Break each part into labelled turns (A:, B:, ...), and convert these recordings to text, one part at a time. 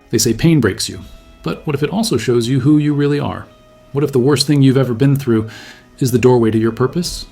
A: They say pain breaks you, but what if it also shows you who you really are? What if the worst thing you've ever been through is the doorway to your purpose?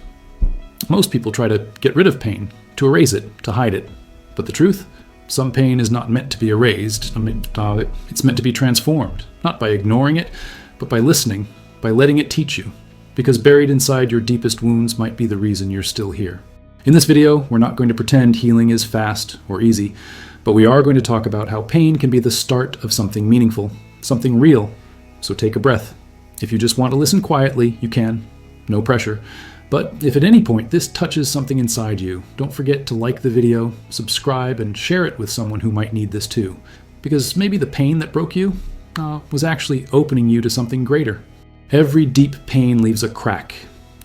A: Most people try to get rid of pain, to erase it, to hide it. But the truth? Some pain is not meant to be erased. It's meant to be transformed, not by ignoring it, but by listening, by letting it teach you. Because buried inside your deepest wounds might be the reason you're still here. In this video, we're not going to pretend healing is fast or easy, but we are going to talk about how pain can be the start of something meaningful, something real. So take a breath. If you just want to listen quietly, you can. No pressure. But if at any point this touches something inside you, don't forget to like the video, subscribe, and share it with someone who might need this too. Because maybe the pain that broke you was actually opening you to something greater. Every deep pain leaves a crack.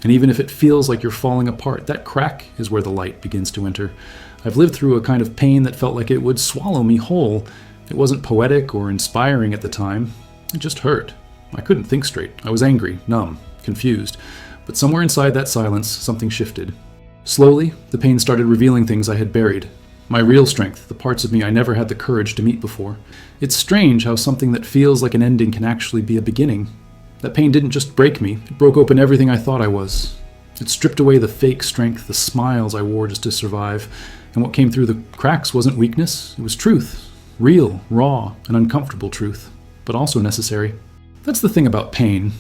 A: And even if it feels like you're falling apart, that crack is where the light begins to enter. I've lived through a kind of pain that felt like it would swallow me whole. It wasn't poetic or inspiring at the time. It just hurt. I couldn't think straight. I was angry, numb, confused. But somewhere inside that silence, something shifted. Slowly, the pain started revealing things I had buried. My real strength, the parts of me I never had the courage to meet before. It's strange how something that feels like an ending can actually be a beginning. That pain didn't just break me, it broke open everything I thought I was. It stripped away the fake strength, the smiles I wore just to survive, and what came through the cracks wasn't weakness, it was truth. Real, raw, and uncomfortable truth, but also necessary. That's the thing about pain.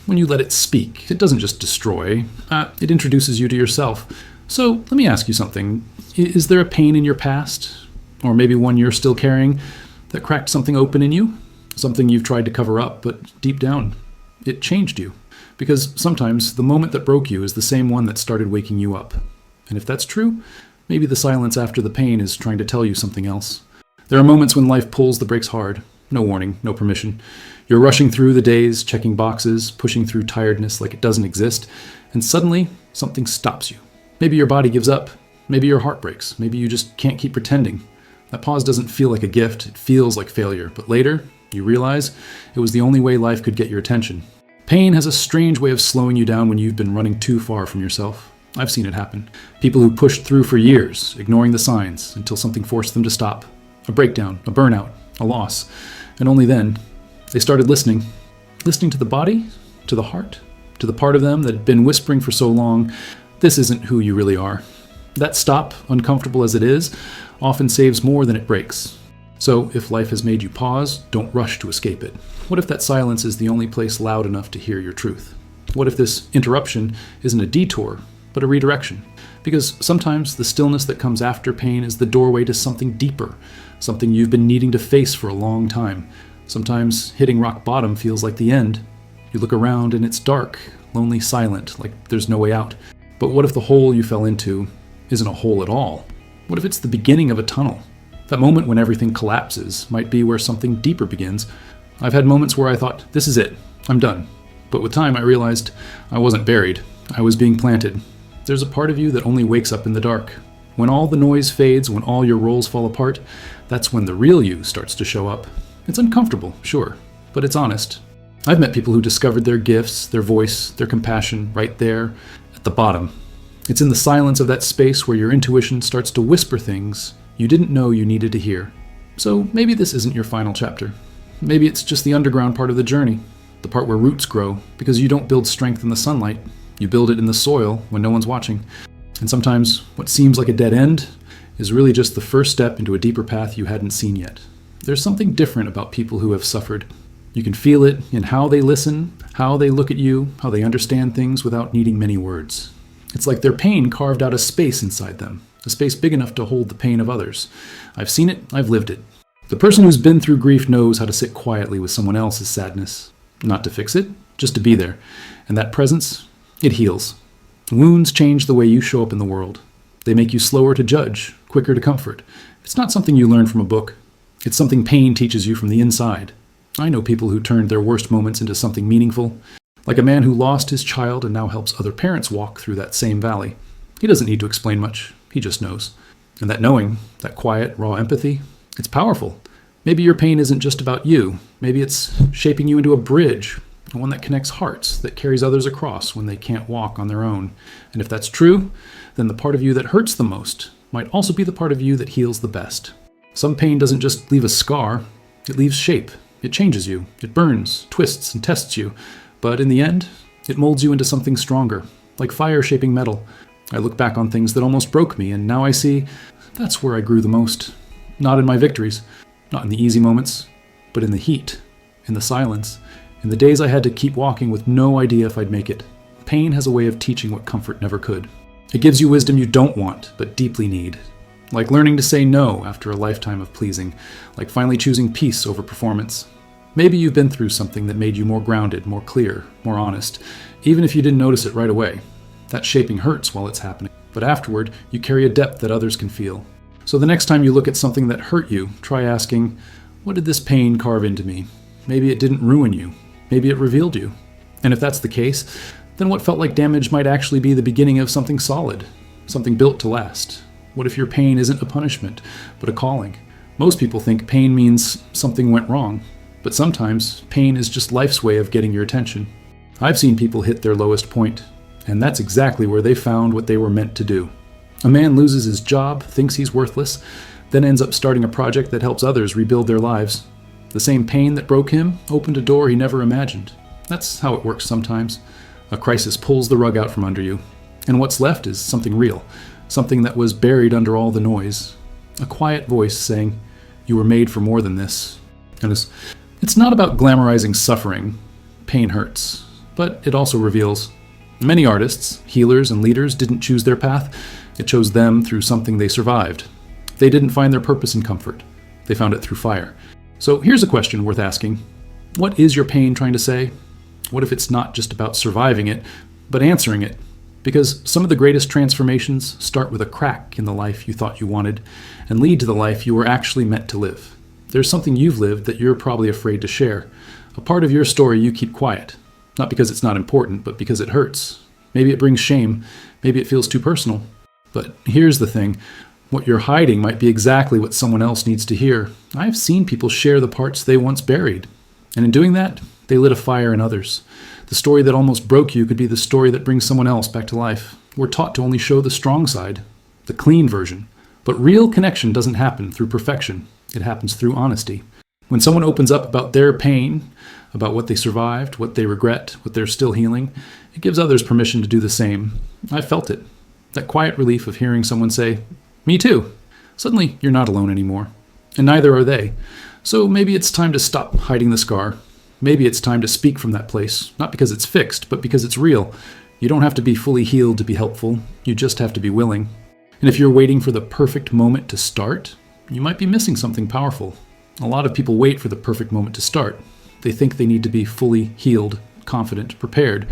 A: When you let it speak, it doesn't just destroy, it introduces you to yourself. So let me ask you something. Is there a pain in your past, or maybe one you're still carrying, that cracked something open in you? Something you've tried to cover up, but deep down, it changed you. Because sometimes the moment that broke you is the same one that started waking you up. And if that's true, maybe the silence after the pain is trying to tell you something else. There are moments when life pulls the brakes hard. No warning, no permission. You're rushing through the days, checking boxes, pushing through tiredness like it doesn't exist, and suddenly something stops you. Maybe your body gives up. Maybe your heart breaks. Maybe you just can't keep pretending. That pause doesn't feel like a gift. It feels like failure. But later, you realize it was the only way life could get your attention. Pain has a strange way of slowing you down when you've been running too far from yourself. I've seen it happen. People who pushed through for years, ignoring the signs, until something forced them to stop. A breakdown, a burnout, a loss. And only then, they started listening. Listening to the body, to the heart, to the part of them that had been whispering for so long, this isn't who you really are. That stop, uncomfortable as it is, often saves more than it breaks. So if life has made you pause, don't rush to escape it. What if that silence is the only place loud enough to hear your truth? What if this interruption isn't a detour, but a redirection? Because sometimes the stillness that comes after pain is the doorway to something deeper, something you've been needing to face for a long time. Sometimes hitting rock bottom feels like the end. You look around and it's dark, lonely, silent, like there's no way out. But what if the hole you fell into isn't a hole at all? What if it's the beginning of a tunnel? That moment when everything collapses might be where something deeper begins. I've had moments where I thought, this is it, I'm done. But with time I realized I wasn't buried, I was being planted. There's a part of you that only wakes up in the dark. When all the noise fades, when all your roles fall apart, that's when the real you starts to show up. It's uncomfortable, sure, but it's honest. I've met people who discovered their gifts, their voice, their compassion right there at the bottom. It's in the silence of that space where your intuition starts to whisper things you didn't know you needed to hear. So maybe this isn't your final chapter. Maybe it's just the underground part of the journey, the part where roots grow, because you don't build strength in the sunlight. You build it in the soil when no one's watching. And sometimes what seems like a dead end is really just the first step into a deeper path you hadn't seen yet. There's something different about people who have suffered. You can feel it in how they listen, how they look at you, how they understand things without needing many words. It's like their pain carved out a space inside them, a space big enough to hold the pain of others. I've seen it, I've lived it. The person who's been through grief knows how to sit quietly with someone else's sadness. Not to fix it, just to be there. And that presence, it heals. Wounds change the way you show up in the world. They make you slower to judge, quicker to comfort. It's not something you learn from a book. It's something pain teaches you from the inside. I know people who turned their worst moments into something meaningful. Like a man who lost his child and now helps other parents walk through that same valley. He doesn't need to explain much. He just knows. And that knowing, that quiet, raw empathy, it's powerful. Maybe your pain isn't just about you. Maybe it's shaping you into a bridge, one that connects hearts, that carries others across when they can't walk on their own. And if that's true, then the part of you that hurts the most might also be the part of you that heals the best. Some pain doesn't just leave a scar, It leaves shape. It changes you. It burns, twists, and tests you. But in the end, it molds you into something stronger, like fire shaping metal. I look back on things that almost broke me, and now I see that's where I grew the most. Not in my victories, not in the easy moments, but in the heat, in the silence, in the days I had to keep walking with no idea if I'd make it. Pain has a way of teaching what comfort never could. It gives you wisdom you don't want, but deeply need. Like learning to say no after a lifetime of pleasing, like finally choosing peace over performance. Maybe you've been through something that made you more grounded, more clear, more honest, even if you didn't notice it right away. That shaping hurts while it's happening, but afterward, you carry a depth that others can feel. So the next time you look at something that hurt you, try asking, what did this pain carve into me? Maybe it didn't ruin you. Maybe it revealed you. And if that's the case, then what felt like damage might actually be the beginning of something solid, something built to last. What if your pain isn't a punishment, but a calling? Most people think pain means something went wrong, but sometimes pain is just life's way of getting your attention. I've seen people hit their lowest point, and that's exactly where they found what they were meant to do. A man loses his job, thinks he's worthless, then ends up starting a project that helps others rebuild their lives. The same pain that broke him opened a door he never imagined. That's how it works sometimes. A crisis pulls the rug out from under you, and what's left is something real, something that was buried under all the noise. A quiet voice saying, you were made for more than this. And it's not about glamorizing suffering. Pain hurts, but it also reveals. Many artists, healers, and leaders didn't choose their path. It chose them through something they survived. They didn't find their purpose in comfort. They found it through fire. So here's a question worth asking. What is your pain trying to say? What if it's not just about surviving it, but answering it? Because some of the greatest transformations start with a crack in the life you thought you wanted and lead to the life you were actually meant to live. There's something you've lived that you're probably afraid to share. A part of your story you keep quiet. Not because it's not important, but because it hurts. Maybe it brings shame. Maybe it feels too personal. But here's the thing. What you're hiding might be exactly what someone else needs to hear. I've seen people share the parts they once buried. And in doing that, they lit a fire in others. The story that almost broke you could be the story that brings someone else back to life. We're taught to only show the strong side, the clean version. But real connection doesn't happen through perfection. It happens through honesty. When someone opens up about their pain, about what they survived, what they regret, what they're still healing, it gives others permission to do the same. I felt it. That quiet relief of hearing someone say, me too. Suddenly, you're not alone anymore. And neither are they. So maybe it's time to stop hiding the scar. Maybe it's time to speak from that place, not because it's fixed, but because it's real. You don't have to be fully healed to be helpful. You just have to be willing. And if you're waiting for the perfect moment to start, you might be missing something powerful. A lot of people wait for the perfect moment to start. They think they need to be fully healed, confident, prepared.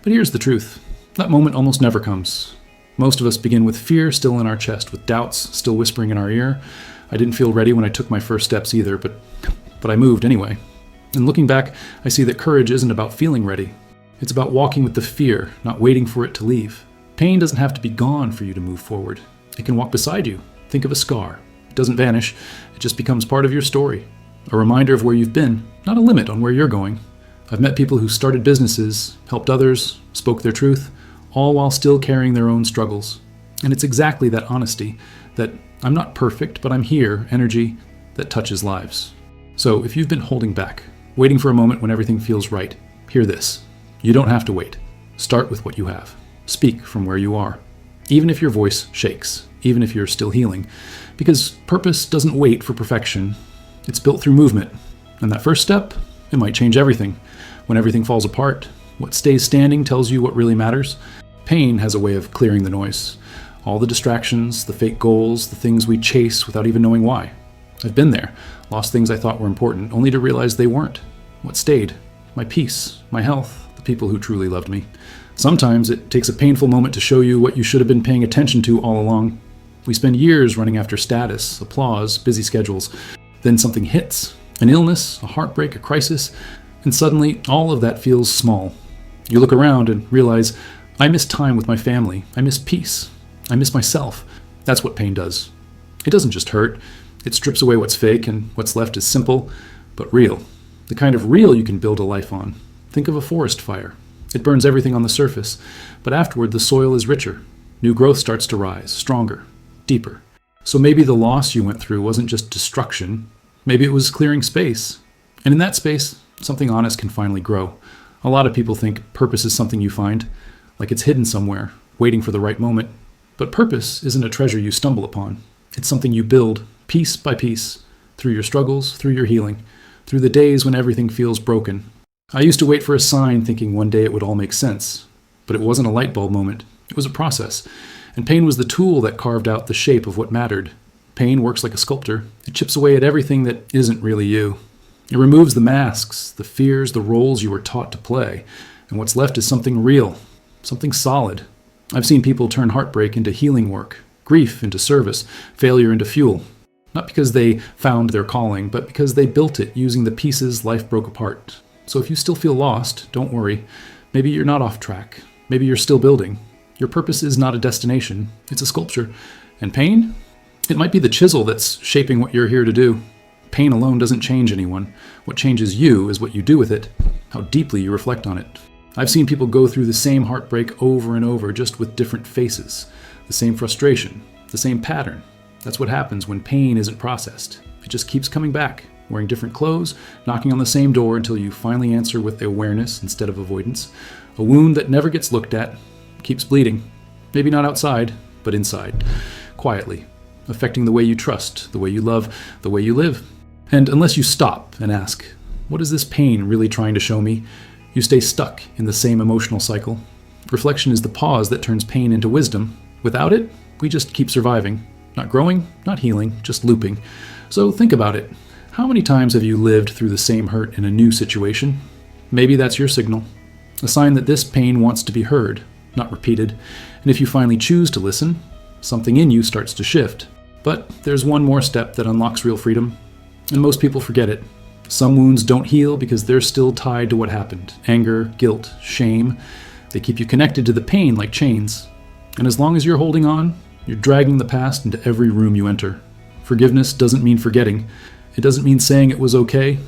A: But here's the truth. That moment almost never comes. Most of us begin with fear still in our chest, with doubts still whispering in our ear. I didn't feel ready when I took my first steps either, but I moved anyway. And looking back, I see that courage isn't about feeling ready. It's about walking with the fear, not waiting for it to leave. Pain doesn't have to be gone for you to move forward. It can walk beside you. Think of a scar. It doesn't vanish. It just becomes part of your story. A reminder of where you've been, not a limit on where you're going. I've met people who started businesses, helped others, spoke their truth, all while still carrying their own struggles. And it's exactly that honesty, that I'm not perfect, but I'm here, energy that touches lives. So if you've been holding back, waiting for a moment when everything feels right, hear this. You don't have to wait. Start with what you have. Speak from where you are. Even if your voice shakes, even if you're still healing. Because purpose doesn't wait for perfection. It's built through movement. And that first step, it might change everything. When everything falls apart, what stays standing tells you what really matters. Pain has a way of clearing the noise. All the distractions, the fake goals, the things we chase without even knowing why. I've been there, lost things I thought were important, only to realize they weren't. What stayed? My peace, my health, the people who truly loved me. Sometimes it takes a painful moment to show you what you should have been paying attention to all along. We spend years running after status, applause, busy schedules. Then something hits, an illness, a heartbreak, a crisis, and suddenly all of that feels small. You look around and realize, I miss time with my family. I miss peace. I miss myself. That's what pain does. It doesn't just hurt. It strips away what's fake, and what's left is simple, but real. The kind of real you can build a life on. Think of a forest fire. It burns everything on the surface, but afterward the soil is richer. New growth starts to rise, stronger, deeper. So maybe the loss you went through wasn't just destruction, Maybe it was clearing space. And in that space, something honest can finally grow. A lot of people think purpose is something you find, like it's hidden somewhere, waiting for the right moment. But purpose isn't a treasure you stumble upon. It's something you build, piece by piece, through your struggles, through your healing, through the days when everything feels broken. I used to wait for a sign thinking one day it would all make sense. But it wasn't a light bulb moment. It was a process. And pain was the tool that carved out the shape of what mattered. Pain works like a sculptor. It chips away at everything that isn't really you. It removes the masks, the fears, the roles you were taught to play. And what's left is something real, something solid. I've seen people turn heartbreak into healing work, grief into service, failure into fuel. Not because they found their calling, but because they built it using the pieces life broke apart. So if you still feel lost, don't worry. Maybe you're not off track. Maybe you're still building. Your purpose is not a destination. It's a sculpture. And pain? It might be the chisel that's shaping what you're here to do. Pain alone doesn't change anyone. What changes you is what you do with it, how deeply you reflect on it. I've seen people go through the same heartbreak over and over, just with different faces, the same frustration, the same pattern. That's what happens when pain isn't processed. It just keeps coming back, wearing different clothes, knocking on the same door until you finally answer with awareness instead of avoidance. A wound that never gets looked at, keeps bleeding. Maybe not outside, but inside, quietly, affecting the way you trust, the way you love, the way you live. And unless you stop and ask, what is this pain really trying to show me? You stay stuck in the same emotional cycle. Reflection is the pause that turns pain into wisdom. Without it, we just keep surviving. Not growing, not healing, just looping. So think about it. How many times have you lived through the same hurt in a new situation? Maybe that's your signal. A sign that this pain wants to be heard, not repeated. And if you finally choose to listen, something in you starts to shift. But there's one more step that unlocks real freedom. And most people forget it. Some wounds don't heal because they're still tied to what happened. Anger, guilt, shame. They keep you connected to the pain like chains. And as long as you're holding on, you're dragging the past into every room you enter. Forgiveness doesn't mean forgetting. It doesn't mean saying it was okay.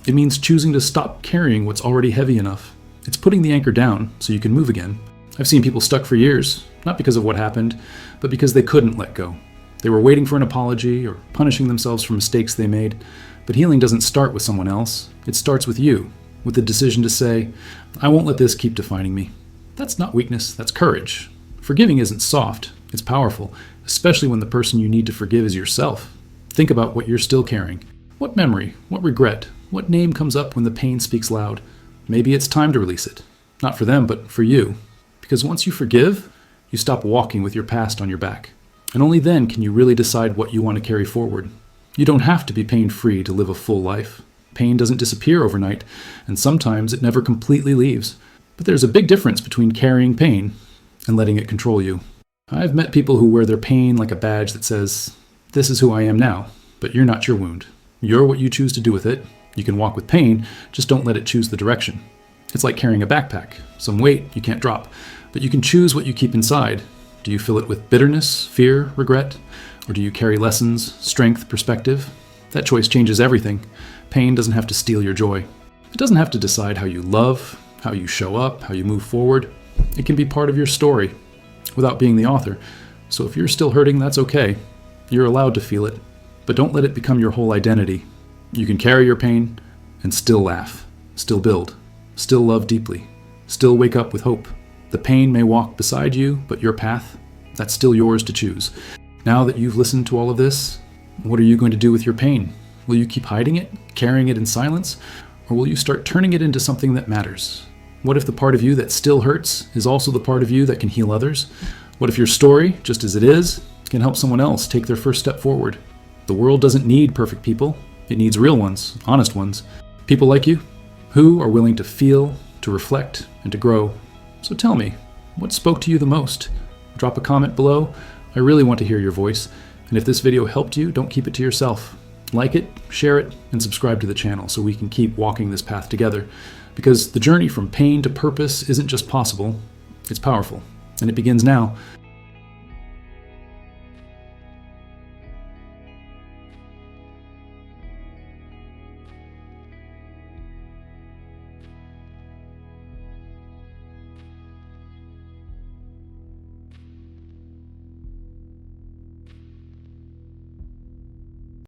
A: It means choosing to stop carrying what's already heavy enough. It's putting the anchor down so you can move again. I've seen people stuck for years, not because of what happened, but because they couldn't let go. They were waiting for an apology or punishing themselves for mistakes they made. But healing doesn't start with someone else. It starts with you, with the decision to say, I won't let this keep defining me. That's not weakness, that's courage. Forgiving isn't soft, it's powerful, especially when the person you need to forgive is yourself. Think about what you're still carrying. What memory, what regret, what name comes up when the pain speaks loud? Maybe it's time to release it. Not for them, but for you. Because once you forgive, you stop walking with your past on your back. And only then can you really decide what you want to carry forward. You don't have to be pain-free to live a full life. Pain doesn't disappear overnight, and sometimes it never completely leaves. But there's a big difference between carrying pain and letting it control you. I've met people who wear their pain like a badge that says, this is who I am now, but you're not your wound. You're what you choose to do with it. You can walk with pain, just don't let it choose the direction. It's like carrying a backpack, some weight you can't drop, but you can choose what you keep inside. Do you fill it with bitterness, fear, regret? Or do you carry lessons, strength, perspective? That choice changes everything. Pain doesn't have to steal your joy. It doesn't have to decide how you love, how you show up, how you move forward. It can be part of your story without being the author. So if you're still hurting, that's okay. You're allowed to feel it, but don't let it become your whole identity. You can carry your pain and still laugh, still build, still love deeply, still wake up with hope. The pain may walk beside you, but your path, that's still yours to choose. Now that you've listened to all of this, what are you going to do with your pain? Will you keep hiding it, carrying it in silence, or will you start turning it into something that matters? What if the part of you that still hurts is also the part of you that can heal others? What if your story, just as it is, can help someone else take their first step forward? The world doesn't need perfect people. It needs real ones, honest ones. People like you, who are willing to feel, to reflect, and to grow. So tell me, what spoke to you the most? Drop a comment below. I really want to hear your voice. And if this video helped you, don't keep it to yourself. Like it, share it, and subscribe to the channel so we can keep walking this path together. Because the journey from pain to purpose isn't just possible, it's powerful. And it begins now.